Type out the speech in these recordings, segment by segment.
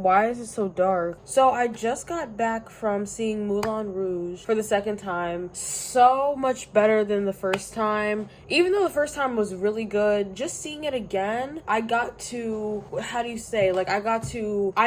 Why is it so dark? So I just got back from seeing Moulin Rouge for the second time. So much better than the first time. Even though the first time was really good, just seeing it again, I got to, how do you say, like I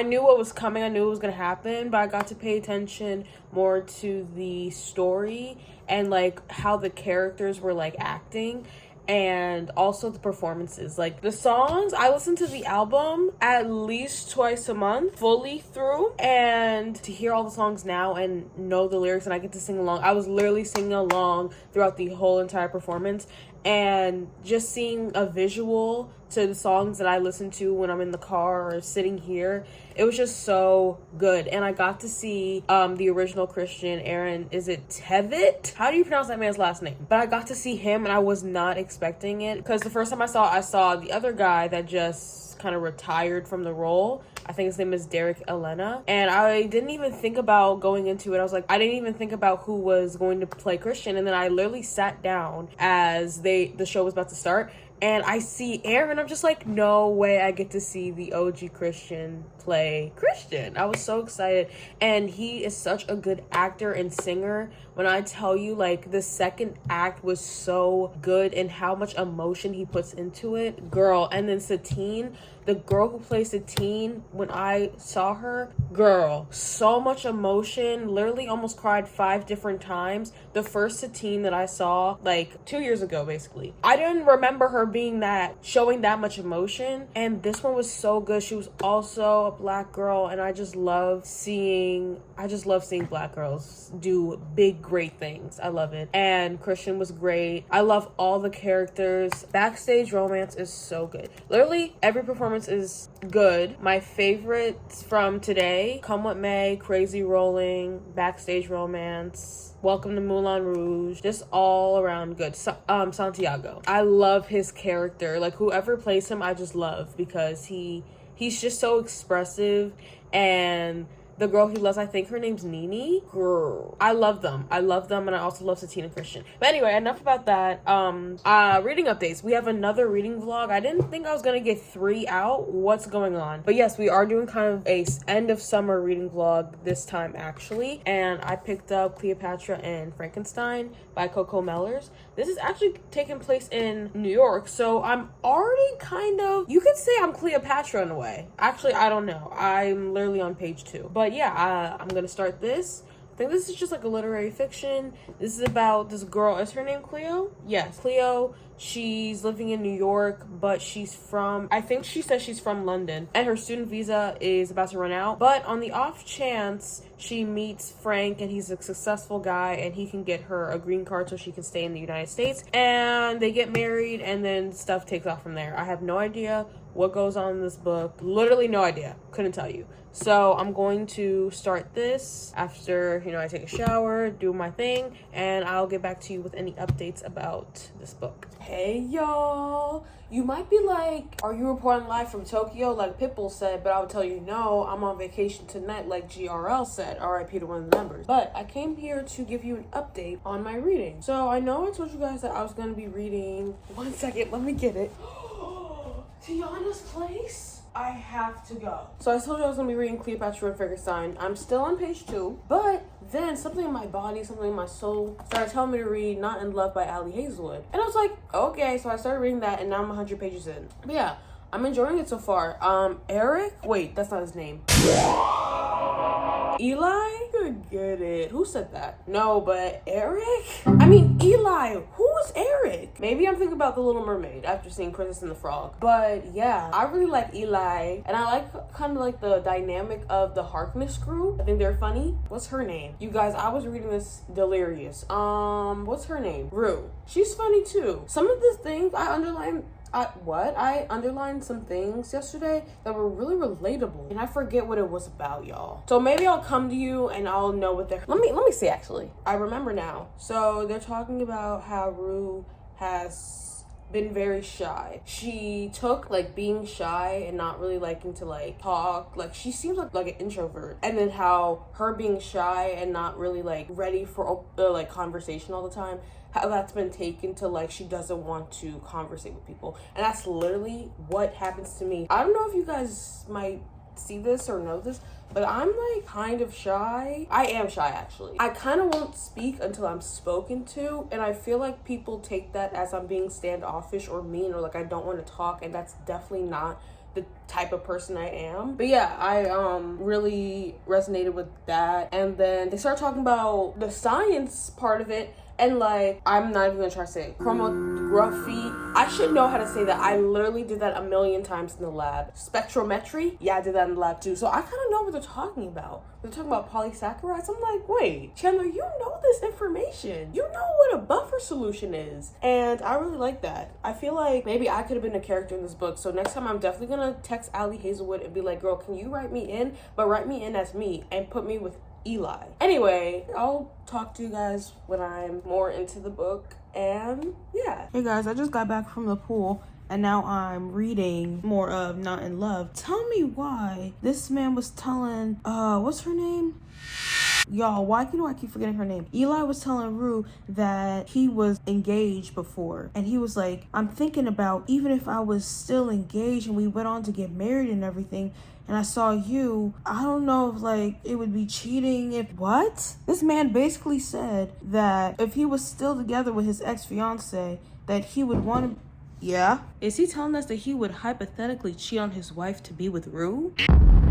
knew what was coming, I knew it was gonna happen, but I got to pay attention more to the story and like how the characters were like acting, and also the performances. Like the songs, I listen to the album at least twice a month fully through, and to hear all the songs now and know the lyrics and I get to sing along. I was literally singing along throughout the whole entire performance, and just seeing a visual to the songs that I listen to when I'm in the car or sitting here, it was just so good. And I got to see the original Christian, Aaron, is it Tveit? How do you pronounce that man's last name? But I got to see him and I was not expecting it, because the first time I saw the other guy that just kind of retired from the role. I think his name is Derek Elena. And I didn't even think about going into it. I was like, I didn't even think about who was going to play Christian. And then I literally sat down as the show was about to start, and I see Aaron. I'm just like, no way I get to see the OG Christian play Christian. I was so excited. And he is such a good actor and singer. When I tell you, like, the second act was so good and how much emotion he puts into it. Girl. And then Satine, the girl who plays Satine, when I saw her, girl, so much emotion. Literally almost cried 5 different times. The first Satine that I saw, like, 2 years ago, basically, I didn't remember her showing that much emotion. And this one was so good. She was also a black girl, and I just love seeing black girls do big, great things. I love it. And Christian was great. I love all the characters. Backstage Romance is so good. Literally every performance is good. My favorites from today: Come What May, Crazy Rolling, Backstage Romance, Welcome to Moulin Rouge, just all around good. Santiago, I love his character. Like, whoever plays him, I just love, because he's just so expressive. And the girl he loves, I think her name's Nini. Girl, I love them, and I also love Satine and Christian. But anyway, enough about that. Reading updates. We have another reading vlog. I didn't think I was gonna get 3 out. What's going on? But yes, we are doing kind of a end of summer reading vlog this time, actually. And I picked up Cleopatra and Frankenstein by Coco Mellors. This is actually taking place in New York, so I'm already kind of, you could say I'm Cleopatra in a way. Actually, I don't know. I'm literally on page 2. But yeah, I'm gonna start this. I think this is just like a literary fiction. This is about this girl. Is her name Cleo? Yes, Cleo. She's living in New York, but I think she says she's from London, and her student visa is about to run out. But on the off chance, she meets Frank, and he's a successful guy, and he can get her a green card so she can stay in the United States. And they get married, and then stuff takes off from there. I have no idea what goes on in this book. Literally no idea. Couldn't tell you. So I'm going to start this after, I take a shower, do my thing, and I'll get back to you with any updates about this book. Hey, y'all. You might be like, are you reporting live from Tokyo like Pitbull said? But I would tell you, no, I'm on vacation tonight like GRL said, RIP to one of the members. But I came here to give you an update on my reading. So I know I told you guys that I was going to be reading. One second, let me get it. Tiana's Place? I have to go. So I told you I was going to be reading Cleopatra and Frankenstein. I'm still on page 2, but then something in my body, something in my soul started telling me to read Not in Love by Ali Hazelwood. And I was like, okay, so I started reading that, and now I'm 100 pages in. But yeah, I'm enjoying it so far. Eric? Wait, that's not his name. Eli? Forget it. Who said that? No, but Eric? I mean, Eli. Who is Eric? Maybe I'm thinking about The Little Mermaid after seeing Princess and the Frog. But yeah, I really like Eli. And I like kind of like the dynamic of the Harkness crew. I think they're funny. What's her name? You guys, I was reading this delirious. What's her name? Rue. She's funny too. Some of the things I underlined some things yesterday that were really relatable, and I forget what it was about, y'all. So maybe I'll come to you and I'll know what they're. Let me see. Actually, I remember now. So they're talking about how Rue has been very shy. She took like being shy and not really liking to like talk. Like she seems like an introvert, and then how her being shy and not really like ready for like conversation all the time, how that's been taken to like she doesn't want to conversate with people. And that's literally what happens to me. I don't know if you guys might see this or know this, but I'm like kind of shy. I am shy actually. I kind of won't speak until I'm spoken to, and I feel like people take that as I'm being standoffish or mean, or like I don't want to talk, and that's definitely not the type of person I am. But yeah, I really resonated with that. And then they start talking about the science part of it, and like, I'm not even gonna try to say it. Chromography. I should know how to say that. I literally did that a million times in the lab. Spectrometry. Yeah, I did that in the lab too. So I kind of know what they're talking about. They're talking about polysaccharides. I'm like, wait, Chandler, you know this information. You know what a buffer solution is. And I really like that. I feel like maybe I could have been a character in this book. So next time I'm definitely gonna text Ali Hazelwood and be like, girl, can you write me in? But write me in as me and put me with Eli. Anyway, I'll talk to you guys when I'm more into the book. And yeah. Hey guys, I just got back from the pool and now I'm reading more of Not in Love. Tell me why this man was telling, what's her name? Y'all, why do I keep forgetting her name? Eli was telling Rue that he was engaged before. And he was like, I'm thinking about even if I was still engaged and we went on to get married and everything, and I saw you, I don't know if like it would be cheating if what? This man basically said that if he was still together with his ex-fiance, that he would want to. Yeah? Is he telling us that he would hypothetically cheat on his wife to be with Rue?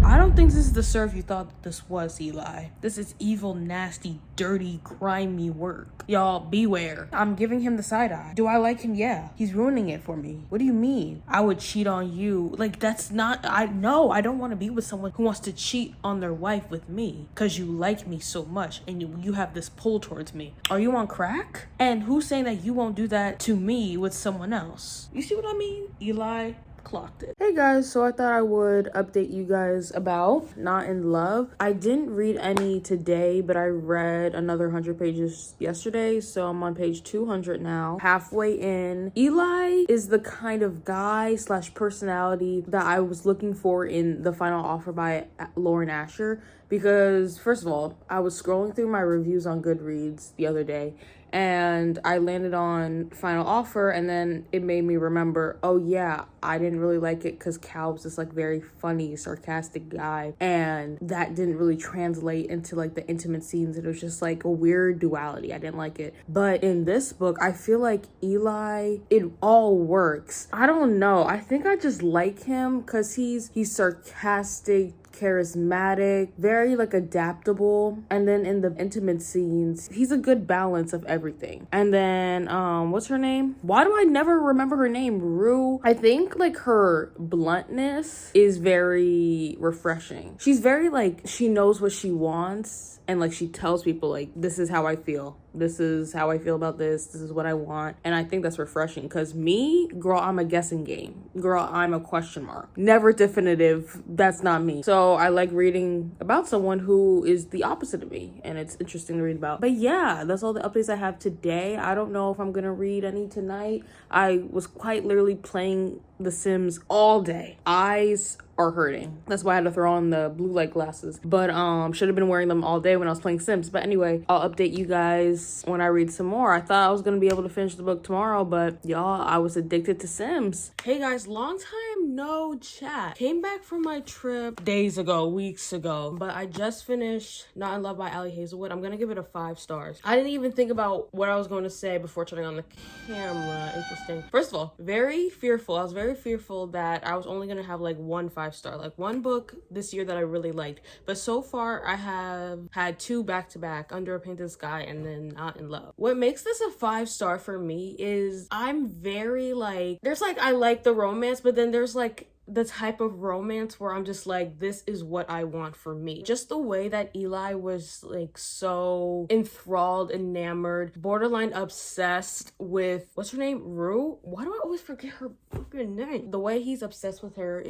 I don't think this is the serve you thought that this was, Eli. This is evil, nasty, dirty, grimy work. Y'all, beware. I'm giving him the side eye. Do I like him? Yeah. He's ruining it for me. What do you mean? I would cheat on you. Like, that's not, I don't want to be with someone who wants to cheat on their wife with me because you like me so much and you have this pull towards me. Are you on crack? And who's saying that you won't do that to me with someone else? You see what I mean? Eli clocked it. Hey guys, so I thought I would update you guys about Not in Love. I didn't read any today, but I read another 100 pages yesterday, so I'm on page 200 now, halfway in. Eli is the kind of guy slash personality that I was looking for in The Final Offer by Lauren Asher, because first of all, I was scrolling through my reviews on Goodreads the other day and I landed on Final Offer, and then it made me remember, oh yeah, I didn't really like it because Cal was this like very funny, sarcastic guy, and that didn't really translate into like the intimate scenes. It was just like a weird duality. I didn't like it. But in this book, I feel like Eli, it all works. I don't know. I think I just like him because he's sarcastic, charismatic, very like adaptable, and then in the intimate scenes he's a good balance of everything. And then what's her name? Why do I never remember her name? Rue. I think like her bluntness is very refreshing. She's very like, she knows what she wants, and like she tells people like, this is how I feel, this is how I feel about this is what I want. And I think that's refreshing because me, girl, I'm a guessing game. Girl, I'm a question mark. Never definitive. That's not me. So I like reading about someone who is the opposite of me, and it's interesting to read about. But yeah, that's all the updates I have today. I don't know if I'm gonna read any tonight. I was quite literally playing The Sims all day. Eyes are hurting. That's why I had to throw on the blue light glasses. But should have been wearing them all day when I was playing Sims. But anyway, I'll update you guys when I read some more. I thought I was gonna be able to finish the book tomorrow, but y'all, I was addicted to Sims. Hey guys, long time no chat. Came back from my trip days ago, weeks ago, but I just finished Not in Love by Ali Hazelwood. I'm gonna give it a 5 stars. I didn't even think about what I was going to say before turning on the camera. Interesting. First of all, very fearful. I was very fearful that I was only gonna have like 1 5-star, like one book this year that I really liked. But so far I have had 2 back-to-back, Under a Painted Sky and then Not in Love. What makes this a 5-star for me is I'm very like, there's like, I like the romance, but then there's like the type of romance where I'm just like, this is what I want for me. Just the way that Eli was like so enthralled, enamored, borderline obsessed with, what's her name? Rue? Why do I always forget her freaking name? The way he's obsessed with her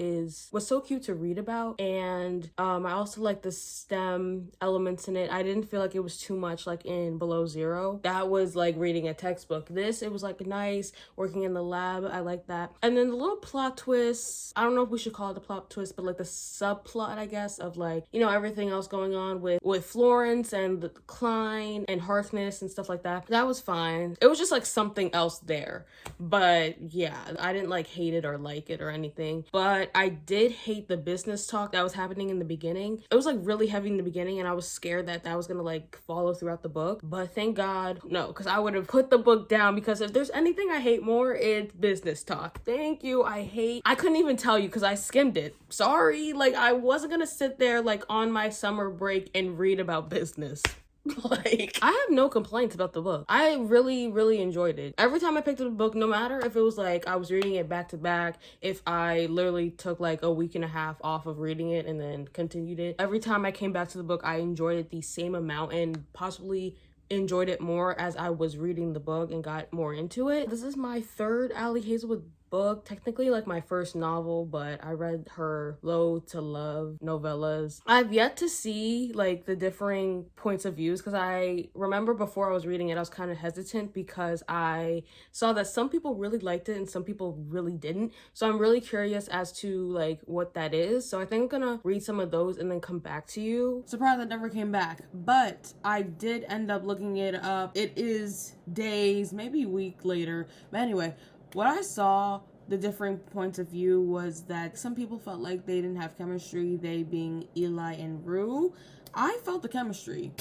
was so cute to read about. And I also like the STEM elements in it. I didn't feel like it was too much like in Below Zero. That was like reading a textbook. This, it was like nice, working in the lab. I like that. And then the little plot twists, I don't know if we should call it a plot twist, but like the subplot, I guess, of like, you know, everything else going on with Florence and the Klein and Harkness and stuff like that. That was fine. It was just like something else there. But yeah, I didn't like hate it or like it or anything, but I did hate the business talk that was happening in the beginning. It was like really heavy in the beginning, and I was scared that that was gonna like follow throughout the book. But thank God, no, because I would have put the book down, because if there's anything I hate more, it's business talk. Thank you. I couldn't even tell you because I skimmed it. Sorry, like I wasn't gonna sit there like on my summer break and read about business. Like, I have no complaints about the book. I really enjoyed it. Every time I picked up a book, no matter if it was like I was reading it back to back, if I literally took like a week and a half off of reading it and then continued it, every time I came back to the book, I enjoyed it the same amount, and possibly enjoyed it more as I was reading the book and got more into it. This is my third Ali Hazelwood book, technically like my first novel, but I read her Loathe to Love novellas. I've yet to see like the differing points of views, because I remember before I was reading it, I was kind of hesitant because I saw that some people really liked it and some people really didn't. So I'm really curious as to like what that is. So I think I'm gonna read some of those and then come back to you. Surprised that never came back, but I did end up looking it up. It is days, maybe a week later. But anyway, what I saw, the different points of view, was that some people felt like they didn't have chemistry, they being Eli and Rue. I felt the chemistry.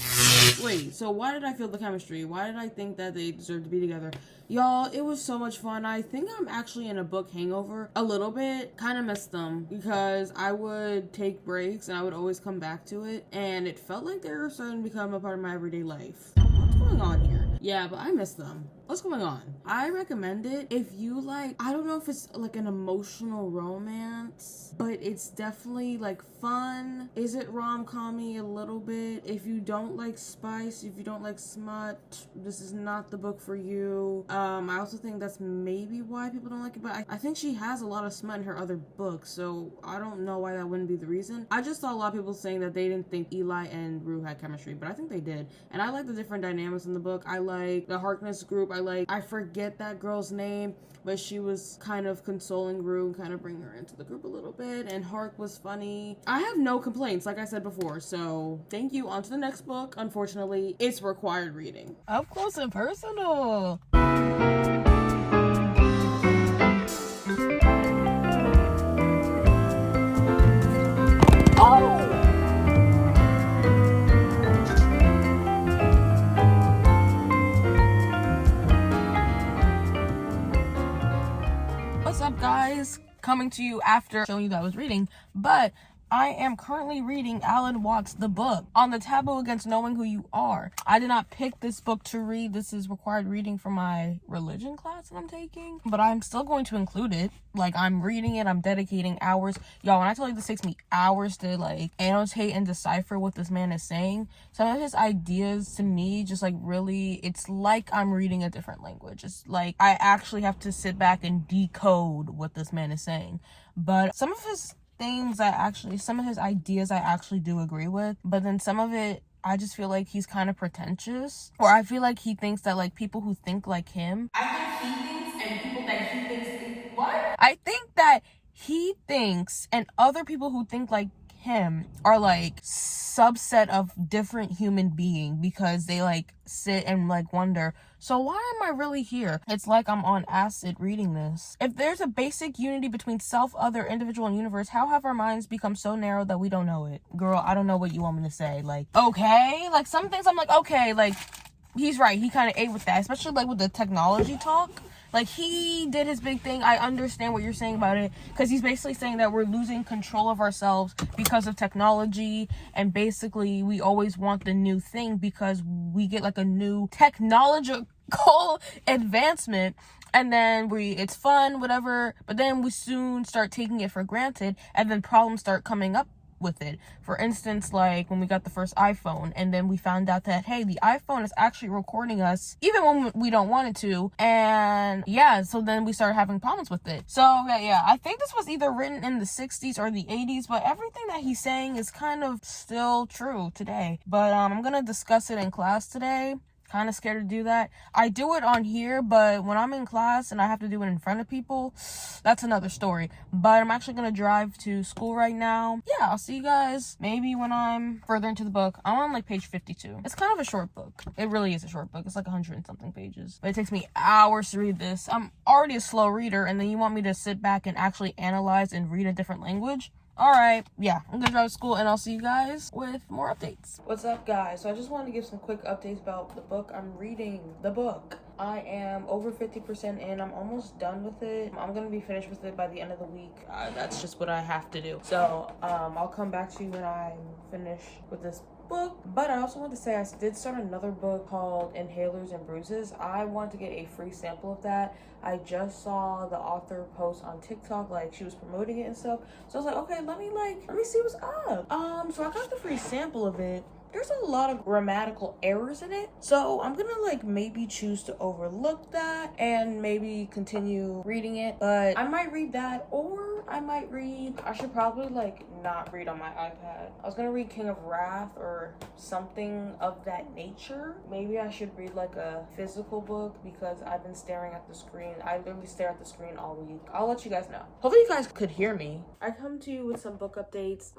Wait, so why did I feel the chemistry? Why did I think that they deserved to be together? Y'all, it was so much fun. I think I'm actually in a book hangover a little bit. Kind of missed them because I would take breaks and I would always come back to it, and it felt like they were starting to become a part of my everyday life. What's going on here? Yeah, but I miss them. What's going on? I recommend it if you like, I don't know if it's like an emotional romance, but it's definitely like fun. Is it rom-com-y a little bit? If you don't like spice, if you don't like smut, this is not the book for you. I also think that's maybe why people don't like it, but I think she has a lot of smut in her other books, so I don't know why that wouldn't be the reason. I just saw a lot of people saying that they didn't think Eli and Rue had chemistry, but I think they did. And I like the different dynamics in the book. I like the Harkness group. I forget that girl's name, but she was kind of consoling Rue and kind of bringing her into the group a little bit, and Hark was funny. I have no complaints, like I said before, so thank you. On to the next book. Unfortunately, it's required reading. Up close and personal. What's up, guys? Coming to you after showing you that I was reading, but I am currently reading Alan Watts' The Book, On the Taboo Against Knowing Who You Are. I did not pick this book to read. This is required reading for my religion class that I'm taking, but I'm still going to include it. Like, I'm reading it, I'm dedicating hours. Y'all, when I tell you this takes me hours to, like, annotate and decipher what this man is saying, some of his ideas to me just, like, really, it's like I'm reading a different language. It's like I actually have to sit back and decode what this man is saying. But some of his some of his ideas I actually do agree with, but then some of it, I just feel like he's kind of pretentious, or I feel like he thinks that, like, people who think like him, I think that he thinks and other people who think like him are like subset of different human being, because they like sit and like wonder, so why am I really here? It's like I'm on acid reading this. If there's a basic unity between self, other, individual, and universe, how have our minds become so narrow that we don't know it? Girl, I don't know what you want me to say. Like, okay, like some things I'm like, okay, like he's right, he kind of ate with that, especially like with the technology talk. Like, he did his big thing. I understand what you're saying about it, because he's basically saying that we're losing control of ourselves because of technology, and basically we always want the new thing because we get like a new technological advancement, and then it's fun, whatever, but then we soon start taking it for granted, and then problems start coming up with it. For instance, like when we got the first iPhone, and then we found out that, hey, the iPhone is actually recording us even when we don't want it to, and yeah, so then we started having problems with it. So yeah, I think this was either written in the 60s or the 80s, but everything that he's saying is kind of still true today. But I'm gonna discuss it in class today, Kind of scared to do that. I do it on here, but when I'm in class and I have to do it in front of people, that's another story. But I'm actually going to drive to school right now. Yeah, I'll see you guys maybe when I'm further into the book. I'm on like page 52. It's kind of a short book. It really is a short book. It's like 100 and something pages. But it takes me hours to read this. I'm already a slow reader, and then you want me to sit back and actually analyze and read a different language? Alright, yeah, I'm gonna drive to school and I'll see you guys with more updates. What's up, guys? So I just wanted to give some quick updates about the book I'm reading. The book. I am over 50% in. I'm almost done with it. I'm gonna be finished with it by the end of the week. That's just what I have to do. So I'll come back to you when I'm finished with this book. But I also want to say I did start another book called Inhalers and Bruises. I want to get a free sample of that. I just saw the author post on TikTok, like she was promoting it and stuff. So I was like, okay, let me see what's up. So I got the free sample of it. There's a lot of grammatical errors in it, so I'm gonna maybe choose to overlook that and maybe continue reading it. But I might read that, or I should probably not read on my iPad. I was gonna read King of Wrath or something of that nature. Maybe I should read a physical book because I've been staring at the screen. I literally stare at the screen all week. I'll let you guys know. Hopefully you guys could hear me. I come to you with some book updates.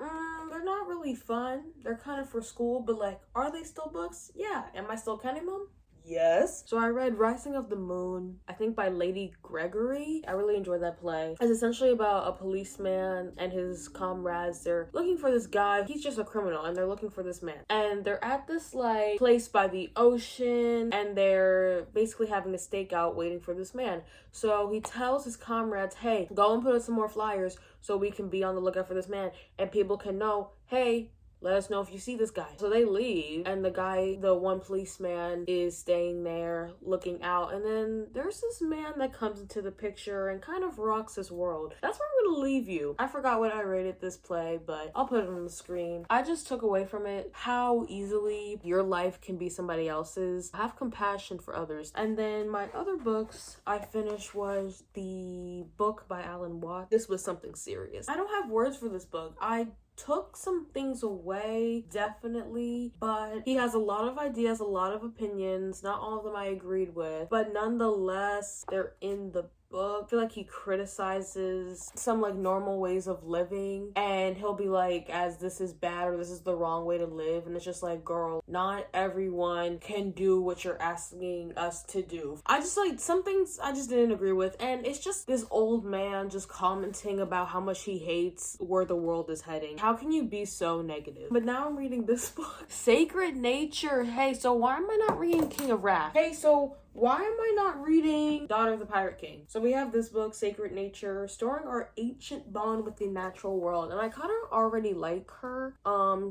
They're not really fun. They're kind of for school, but are they still books? Yeah. Am I still counting them? Yes. So I read Rising of the Moon, I think by Lady Gregory. I really enjoyed that play. It's essentially about a policeman and his comrades. They're looking for this guy. He's just a criminal and they're looking for this man. And they're at this place by the ocean and they're basically having a stakeout waiting for this man. So he tells his comrades, hey, go and put up some more flyers so we can be on the lookout for this man and people can know, hey, let us know if you see this guy. So they leave, and the one policeman is staying there looking out, and then there's this man that comes into the picture and kind of rocks his world. That's where I'm gonna leave you. I forgot what I rated this play, but I'll put it on the screen. I just took away from it how easily your life can be somebody else's. Have compassion for others. And then my other books I finished was the book by Alan Watts. This was something serious. I don't have words for this book. I took some things away, definitely, but he has a lot of ideas, a lot of opinions. Not all of them I agreed with, but nonetheless, they're in the book. I feel like he criticizes some normal ways of living, and he'll be as this is bad or this is the wrong way to live, and it's just girl, not everyone can do what you're asking us to do. I just some things I just didn't agree with, and it's just this old man just commenting about how much he hates where the world is heading. How can you be so negative? But now I'm reading this book, Sacred Nature. Hey, so why am I not reading King of Wrath? Hey, so why am I not reading Daughter of the Pirate King? So we have this book, Sacred Nature, restoring our ancient bond with the natural world. And I kind of already like her.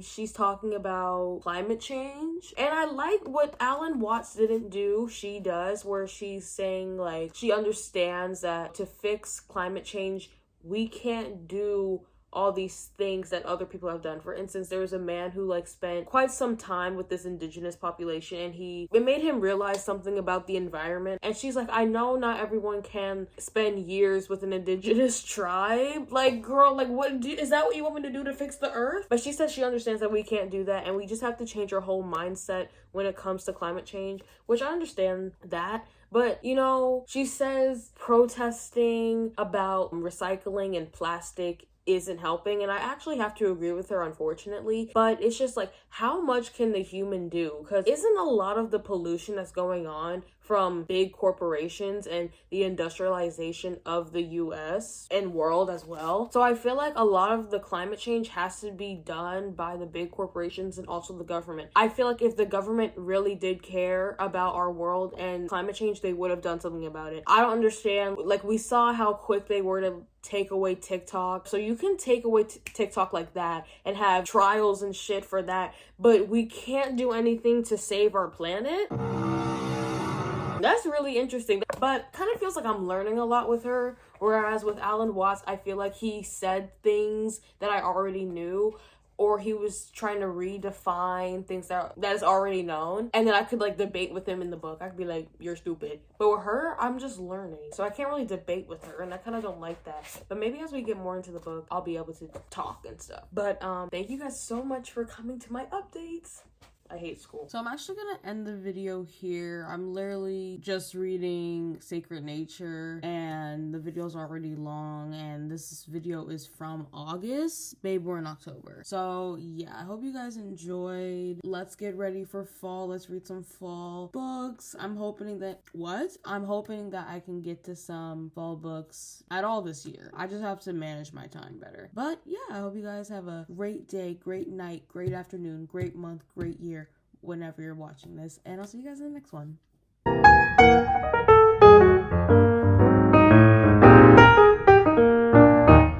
She's talking about climate change. And I like what Alan Watts didn't do, she does, where she's saying she understands that to fix climate change, we can't do all these things that other people have done. For instance, there was a man who spent quite some time with this indigenous population, and it made him realize something about the environment. And she's like, I know not everyone can spend years with an indigenous tribe. Girl, is that what you want me to do to fix the earth? But she says she understands that we can't do that, and we just have to change our whole mindset when it comes to climate change, which I understand that. But, she says protesting about recycling and plastic isn't helping, and I actually have to agree with her, unfortunately. But it's just how much can the human do? Because isn't a lot of the pollution that's going on from big corporations and the industrialization of the US and world as well? So I feel a lot of the climate change has to be done by the big corporations and also the government. I feel if the government really did care about our world and climate change, they would have done something about it. I don't understand. We saw how quick they were to take away TikTok. So you can take away TikTok like that and have trials and shit for that, but we can't do anything to save our planet. That's really interesting, but kind of feels I'm learning a lot with her, whereas with Alan Watts, I feel he said things that I already knew, or he was trying to redefine things that is already known, and then I could debate with him in the book. I could be you're stupid. But with her, I'm just learning, so I can't really debate with her, and I kind of don't like that. But maybe as we get more into the book, I'll be able to talk and stuff. But thank you guys so much for coming to my updates. I hate school. So I'm actually gonna end the video here. I'm literally just reading Sacred Nature and the video's already long, and this video is from August. Babe, we're in October. So yeah, I hope you guys enjoyed. Let's get ready for fall. Let's read some fall books. I'm hoping that I can get to some fall books at all this year. I just have to manage my time better. But yeah, I hope you guys have a great day, great night, great afternoon, great month, great year, whenever you're watching this, and I'll see you guys in the next one.